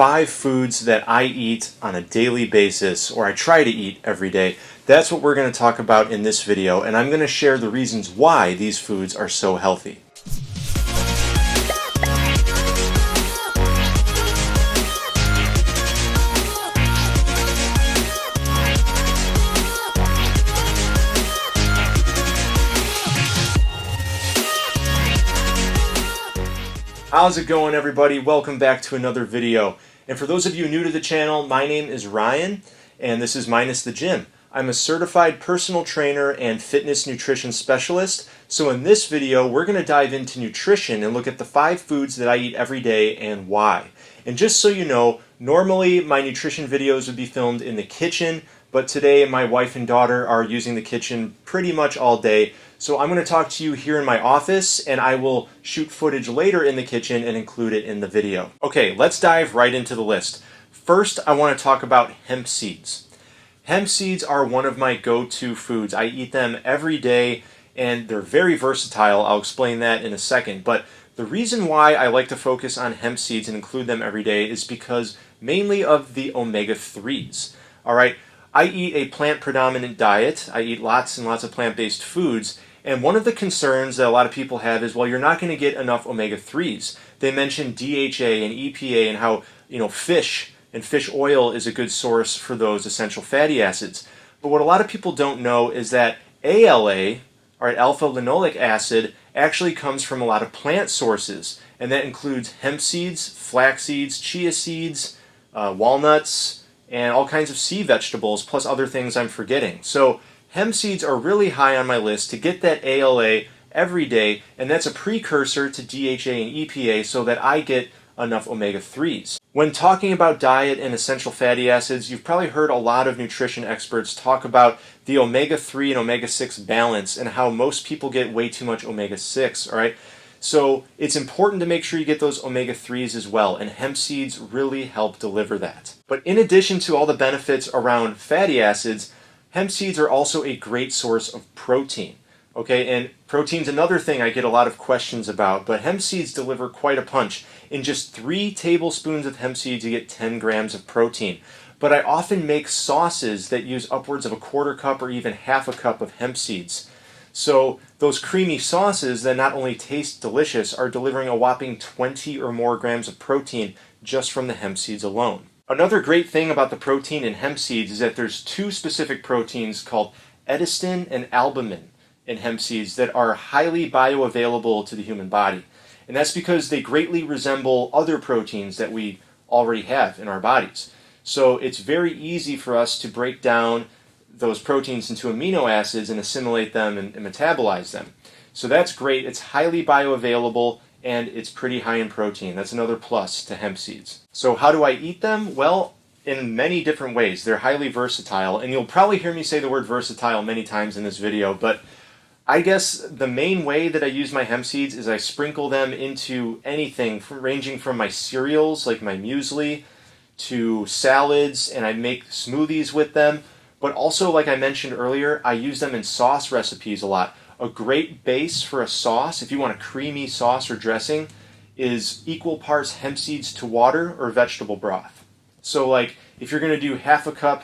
5 foods that I eat on a daily basis, or I try to eat every day. That's what we're going to talk about in this video, and I'm going to share the reasons why these foods are so healthy. How's it going, everybody? Welcome back to another video. And for those of you new to the channel, my name is Ryan, and this is Minus the Gym. I'm a certified personal trainer and fitness nutrition specialist. So in this video, we're going to dive into nutrition and look at the 5 foods that I eat every day and why. And just so you know, normally my nutrition videos would be filmed in the kitchen, but today my wife and daughter are using the kitchen pretty much all day. So I'm going to talk to you here in my office, and I will shoot footage later in the kitchen and include it in the video. Okay, let's dive right into the list. First, I want to talk about hemp seeds. Hemp seeds are one of my go-to foods. I eat them every day, and they're very versatile. I'll explain that in a second. But the reason why I like to focus on hemp seeds and include them every day is because mainly of the omega-3s. All right, I eat a plant-predominant diet. I eat lots and lots of plant-based foods. And one of the concerns that a lot of people have is, well, you're not going to get enough omega-3s. They mention DHA and EPA and how, fish and fish oil is a good source for those essential fatty acids. But what a lot of people don't know is that ALA, or alpha-linoleic acid, actually comes from a lot of plant sources. And that includes hemp seeds, flax seeds, chia seeds, walnuts, and all kinds of sea vegetables, plus other things I'm forgetting. So hemp seeds are really high on my list to get that ALA every day, and that's a precursor to DHA and EPA so that I get enough omega-3s. When talking about diet and essential fatty acids, you've probably heard a lot of nutrition experts talk about the omega-3 and omega-6 balance and how most people get way too much omega-6, all right? So it's important to make sure you get those omega-3s as well, and hemp seeds really help deliver that. But in addition to all the benefits around fatty acids, hemp seeds are also a great source of protein. Okay, and protein's another thing I get a lot of questions about, but hemp seeds deliver quite a punch. In just 3 tablespoons of hemp seeds, you get 10 grams of protein. But I often make sauces that use upwards of 1/4 cup or even 1/2 cup of hemp seeds. So those creamy sauces that not only taste delicious are delivering a whopping 20 or more grams of protein just from the hemp seeds alone. Another great thing about the protein in hemp seeds is that there's 2 specific proteins called edestin and albumin in hemp seeds that are highly bioavailable to the human body. And that's because they greatly resemble other proteins that we already have in our bodies. So it's very easy for us to break down those proteins into amino acids and assimilate them and metabolize them. So that's great. It's highly bioavailable, and it's pretty high in protein. That's another plus to hemp seeds. So how do I eat them? Well, in many different ways. They're highly versatile, and you'll probably hear me say the word versatile many times in this video, but I guess the main way that I use my hemp seeds is I sprinkle them into anything, ranging from my cereals, like my muesli, to salads, and I make smoothies with them. But also, like I mentioned earlier, I use them in sauce recipes a lot. A great base for a sauce, if you want a creamy sauce or dressing, is equal parts hemp seeds to water or vegetable broth. So like, if you're going to do 1/2 cup,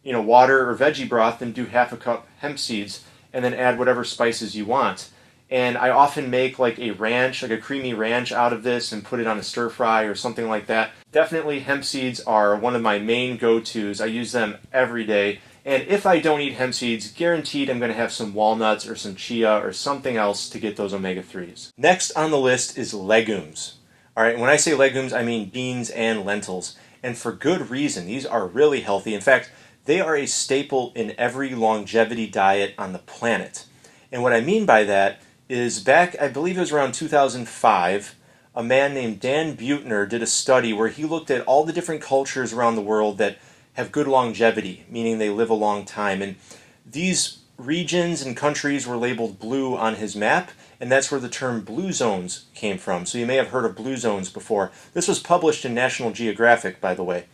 water or veggie broth, then do 1/2 cup hemp seeds, and then add whatever spices you want. And I often make like a ranch, like a creamy ranch out of this and put it on a stir fry or something like that. Definitely hemp seeds are one of my main go-tos. I use them every day. And if I don't eat hemp seeds, guaranteed I'm going to have some walnuts or some chia or something else to get those omega-3s. Next on the list is legumes. All right, when I say legumes, I mean beans and lentils. And for good reason. These are really healthy. In fact, they are a staple in every longevity diet on the planet. And what I mean by that is back, I believe it was around 2005, a man named Dan Buettner did a study where he looked at all the different cultures around the world that have good longevity, meaning they live a long time. And these regions and countries were labeled blue on his map, and that's where the term blue zones came from. So you may have heard of blue zones before. This was published in National Geographic, by the way.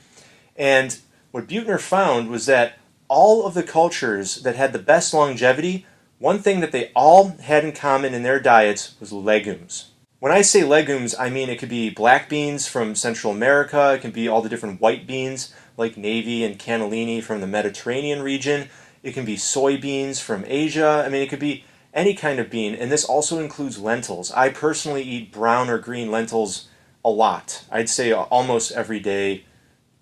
And what Buettner found was that all of the cultures that had the best longevity, one thing that they all had in common in their diets was legumes. When I say legumes, I mean it could be black beans from Central America, it can be all the different white beans like navy and cannellini from the Mediterranean region, it can be soybeans from Asia, I mean it could be any kind of bean, and this also includes lentils. I personally eat brown or green lentils a lot. I'd say almost every day,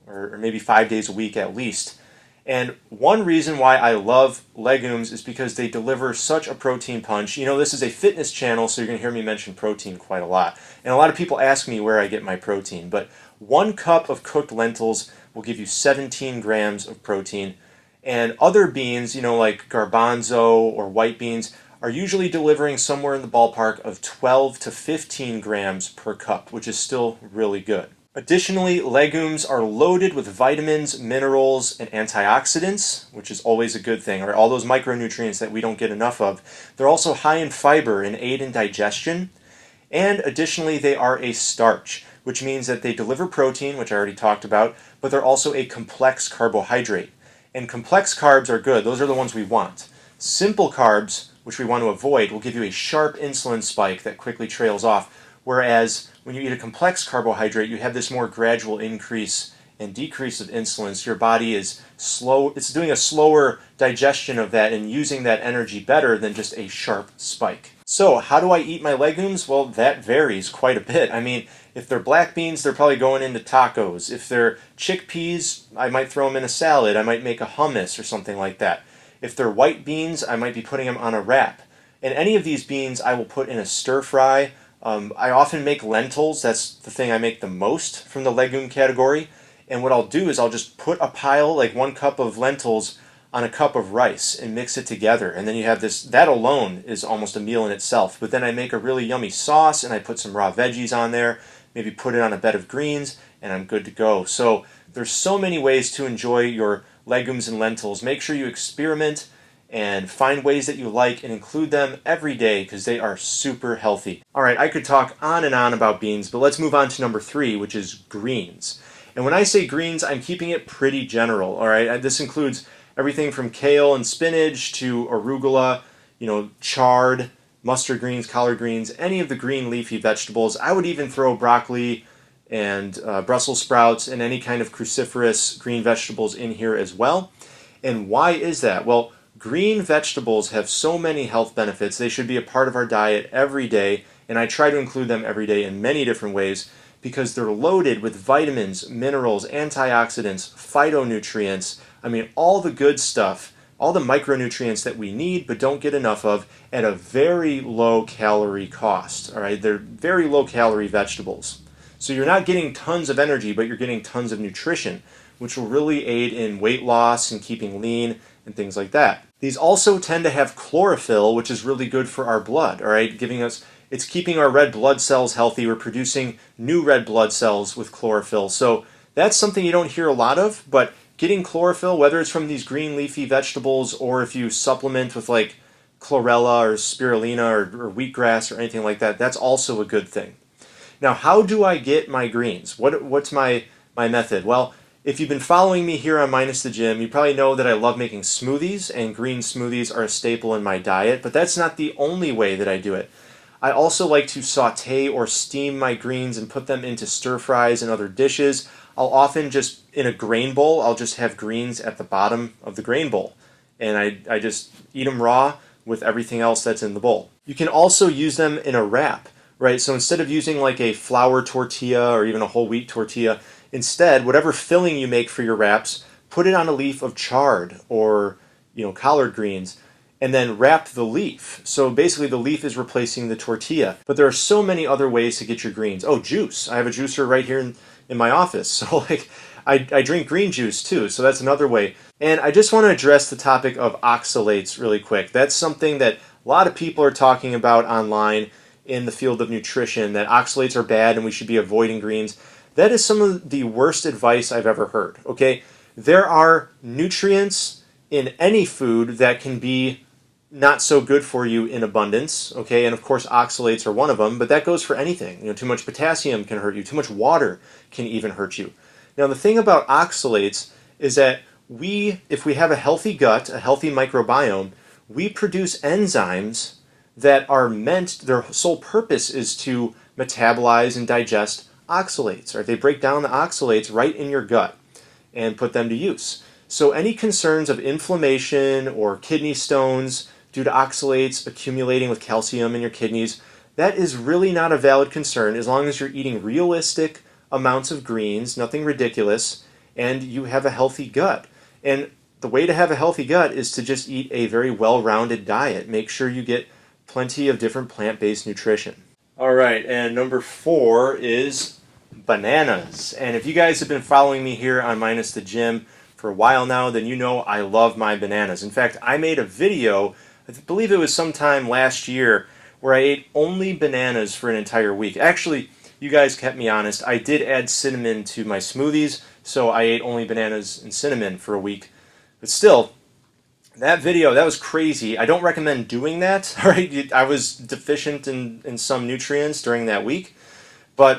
or maybe 5 days a week at least. And one reason why I love legumes is because they deliver such a protein punch. You know, this is a fitness channel, so you're going to hear me mention protein quite a lot. And a lot of people ask me where I get my protein, but 1 cup of cooked lentils will give you 17 grams of protein. And other beans, you know, like garbanzo or white beans, are usually delivering somewhere in the ballpark of 12 to 15 grams per cup, which is still really good. Additionally, legumes are loaded with vitamins, minerals, and antioxidants, which is always a good thing, or all those micronutrients that we don't get enough of. They're also high in fiber and aid in digestion. And additionally, they are a starch, which means that they deliver protein, which I already talked about, but they're also a complex carbohydrate. And complex carbs are good. Those are the ones we want. Simple carbs, which we want to avoid, will give you a sharp insulin spike that quickly trails off, whereas when you eat a complex carbohydrate, you have this more gradual increase and decrease of insulin, so your body is slow, it's doing a slower digestion of that and using that energy better than just a sharp spike. So how do I eat my legumes? Well, that varies quite a bit. I mean, if they're black beans, they're probably going into tacos. If they're chickpeas, I might throw them in a salad. I might make a hummus or something like that. If they're white beans, I might be putting them on a wrap. And any of these beans I will put in a stir fry. I often make lentils. That's the thing I make the most from the legume category. And what I'll do is I'll just put a pile, like 1 cup of lentils on a cup of rice and mix it together. And then you have this, that alone is almost a meal in itself. But then I make a really yummy sauce and I put some raw veggies on there, maybe put it on a bed of greens, and I'm good to go. So there's so many ways to enjoy your legumes and lentils. Make sure you experiment and find ways that you like and include them every day because they are super healthy. All right, I could talk on and on about beans, but let's move on to number 3, which is greens. And when I say greens, I'm keeping it pretty general, all right? This includes everything from kale and spinach to arugula, you know, chard, mustard greens, collard greens, any of the green leafy vegetables. I would even throw broccoli and Brussels sprouts and any kind of cruciferous green vegetables in here as well. And why is that? Well, green vegetables have so many health benefits. They should be a part of our diet every day, and I try to include them every day in many different ways because they're loaded with vitamins, minerals, antioxidants, phytonutrients. I mean, all the good stuff, all the micronutrients that we need but don't get enough of at a very low calorie cost. All right, they're very low calorie vegetables. So you're not getting tons of energy, but you're getting tons of nutrition, which will really aid in weight loss and keeping lean and things like that. These also tend to have chlorophyll, which is really good for our blood, all right, it's keeping our red blood cells healthy. We're producing new red blood cells with chlorophyll. So that's something you don't hear a lot of, but getting chlorophyll, whether it's from these green leafy vegetables or if you supplement with like chlorella or spirulina or wheatgrass or anything like that, that's also a good thing. Now, how do I get my greens? What's my method? Well, if you've been following me here on Minus the Gym, you probably know that I love making smoothies, and green smoothies are a staple in my diet, but that's not the only way that I do it. I also like to saute or steam my greens and put them into stir fries and other dishes. I'll often just, in a grain bowl, I'll just have greens at the bottom of the grain bowl, and I just eat them raw with everything else that's in the bowl. You can also use them in a wrap, right? So instead of using like a flour tortilla or even a whole wheat tortilla, instead, whatever filling you make for your wraps, put it on a leaf of chard or, collard greens, and then wrap the leaf. So basically the leaf is replacing the tortilla. But there are so many other ways to get your greens. Oh, juice. I have a juicer right here in my office. So I drink green juice too. So that's another way. And I just want to address the topic of oxalates really quick. That's something that a lot of people are talking about online in the field of nutrition, that oxalates are bad and we should be avoiding greens. That is some of the worst advice I've ever heard, okay? There are nutrients in any food that can be not so good for you in abundance, okay? And of course, oxalates are one of them, but that goes for anything. Too much potassium can hurt you. Too much water can even hurt you. Now, the thing about oxalates is that if we have a healthy gut, a healthy microbiome, we produce enzymes that are meant, their sole purpose is to metabolize and digest oxalates, right? They break down the oxalates right in your gut and put them to use. So any concerns of inflammation or kidney stones due to oxalates accumulating with calcium in your kidneys, that is really not a valid concern as long as you're eating realistic amounts of greens, nothing ridiculous, and you have a healthy gut. And the way to have a healthy gut is to just eat a very well-rounded diet. Make sure you get plenty of different plant-based nutrition. All right, and number 4 is bananas. And if you guys have been following me here on Minus the Gym for a while now, then you know I love my bananas. In fact, I made a video, I believe it was sometime last year, where I ate only bananas for an entire week. Actually, you guys kept me honest. I did add cinnamon to my smoothies, so I ate only bananas and cinnamon for a week. But still, that video, that was crazy. I don't recommend doing that. All right, I was deficient in some nutrients during that week, but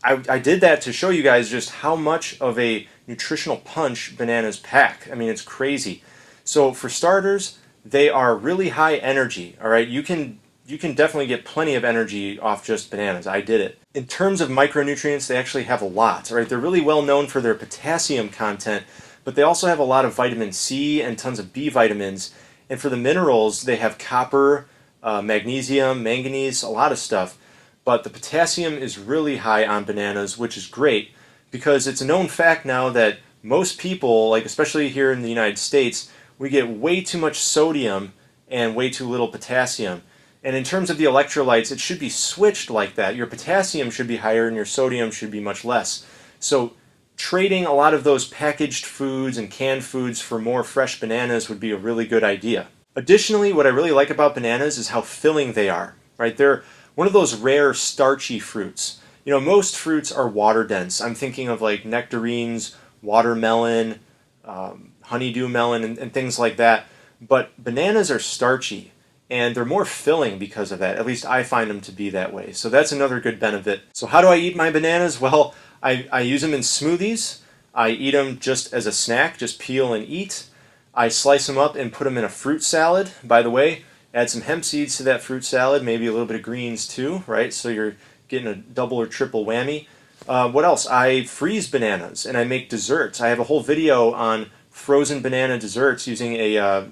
I did that to show you guys just how much of a nutritional punch bananas pack. I mean, it's crazy. So for starters, they are really high energy. All right, you can definitely get plenty of energy off just bananas. I did it. In terms of micronutrients, they actually have a lot. All right, they're really well known for their potassium content, but they also have a lot of vitamin C and tons of B vitamins. And for the minerals, they have copper, magnesium, manganese, a lot of stuff. But the potassium is really high on bananas, which is great because it's a known fact now that most people, like especially here in the United States, we get way too much sodium and way too little potassium. And in terms of the electrolytes, it should be switched like that. Your potassium should be higher and your sodium should be much less. So trading a lot of those packaged foods and canned foods for more fresh bananas would be a really good idea. Additionally, what I really like about bananas is how filling they are, right? They're one of those rare starchy fruits. You know, most fruits are water dense. I'm thinking of like nectarines, watermelon, honeydew melon, and things like that. But bananas are starchy, and they're more filling because of that. At least I find them to be that way. So that's another good benefit. So how do I eat my bananas? Well, I use them in smoothies. I eat them just as a snack, just peel and eat. I slice them up and put them in a fruit salad. By the way, add some hemp seeds to that fruit salad, maybe a little bit of greens too, right? So you're getting a double or triple whammy. What else? I freeze bananas and I make desserts. I have a whole video on frozen banana desserts using a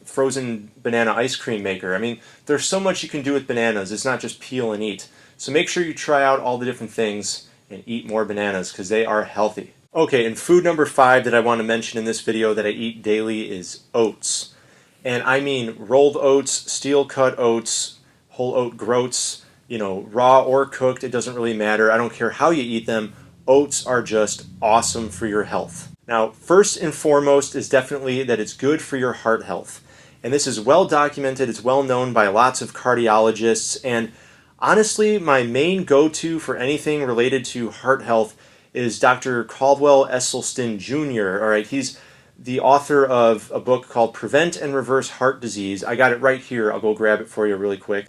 frozen banana ice cream maker. I mean, there's so much you can do with bananas. It's not just peel and eat. So make sure you try out all the different things and eat more bananas because they are healthy. Okay, and food number 5 that I want to mention in this video that I eat daily is oats. And I mean rolled oats, steel cut oats, whole oat groats, you know, raw or cooked, it doesn't really matter. I don't care how you eat them. Oats are just awesome for your health. Now, first and foremost is definitely that it's good for your heart health. And this is well documented, it's well known by lots of cardiologists, and honestly, my main go-to for anything related to heart health is Dr. Caldwell Esselstyn Jr. All right, he's the author of a book called Prevent and Reverse Heart Disease. I got it right here. I'll go grab it for you really quick.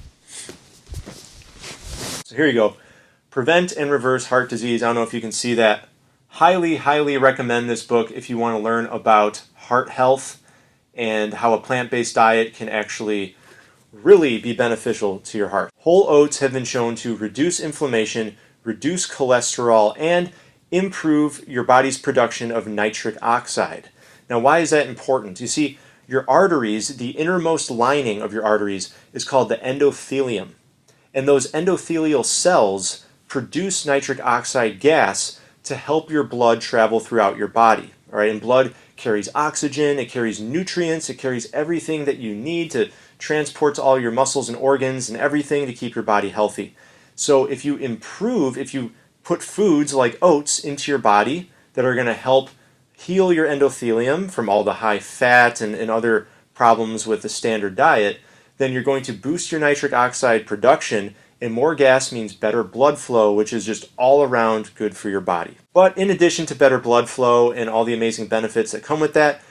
So here you go. Prevent and Reverse Heart Disease. I don't know if you can see that. Highly, highly recommend this book if you want to learn about heart health and how a plant-based diet can actually really be beneficial to your heart. Whole oats have been shown to reduce inflammation, reduce cholesterol, and improve your body's production of nitric oxide. Now, why is that important? You see, your arteries, the innermost lining of your arteries, is called the endothelium. And those endothelial cells produce nitric oxide gas to help your blood travel throughout your body. All right, and blood carries oxygen, it carries nutrients, it carries everything that you need to transport to all your muscles and organs and everything to keep your body healthy. So if you put foods like oats into your body that are going to help heal your endothelium from all the high fat and other problems with the standard diet, then you're going to boost your nitric oxide production, and more gas means better blood flow, which is just all around good for your body. But in addition to better blood flow and all the amazing benefits that come with that,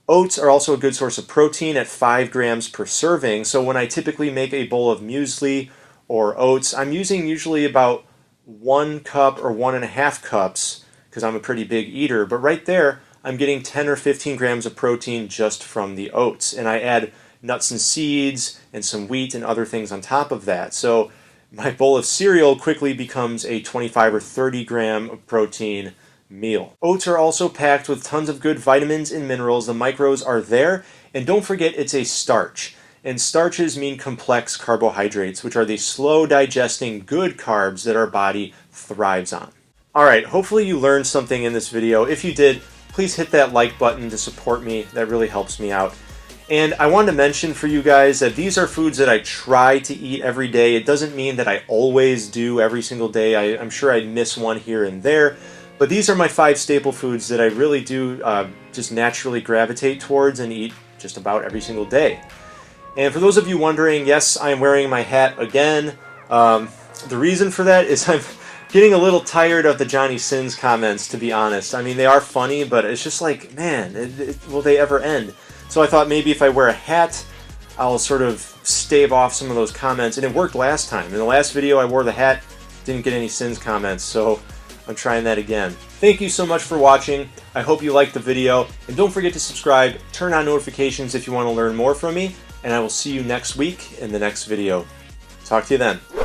oats are also a good source of protein at 5 grams per serving. So when I typically make a bowl of muesli or oats, I'm using usually about 1 cup or 1.5 cups because I'm a pretty big eater. But right there, I'm getting 10 or 15 grams of protein just from the oats. And I add nuts and seeds and some wheat and other things on top of that. So my bowl of cereal quickly becomes a 25 or 30 gram protein meal. Oats are also packed with tons of good vitamins and minerals. The micros are there, and don't forget it's a starch. And starches mean complex carbohydrates, which are the slow digesting good carbs that our body thrives on. Alright, hopefully you learned something in this video. If you did, please hit that like button to support me. That really helps me out. And I wanted to mention for you guys that these are foods that I try to eat every day. It doesn't mean that I always do every single day. I'm sure I miss one here and there. But these are my 5 staple foods that I really do just naturally gravitate towards and eat just about every single day. And for those of you wondering, yes, I am wearing my hat again. The reason for that is I'm getting a little tired of the Johnny Sins comments, to be honest. I mean, they are funny, but it's just like, man, will they ever end? So I thought maybe if I wear a hat, I'll sort of stave off some of those comments. And it worked last time. In the last video, I wore the hat, didn't get any Sins comments, so I'm trying that again. Thank you so much for watching. I hope you liked the video. And don't forget to subscribe, turn on notifications if you want to learn more from me. And I will see you next week in the next video. Talk to you then.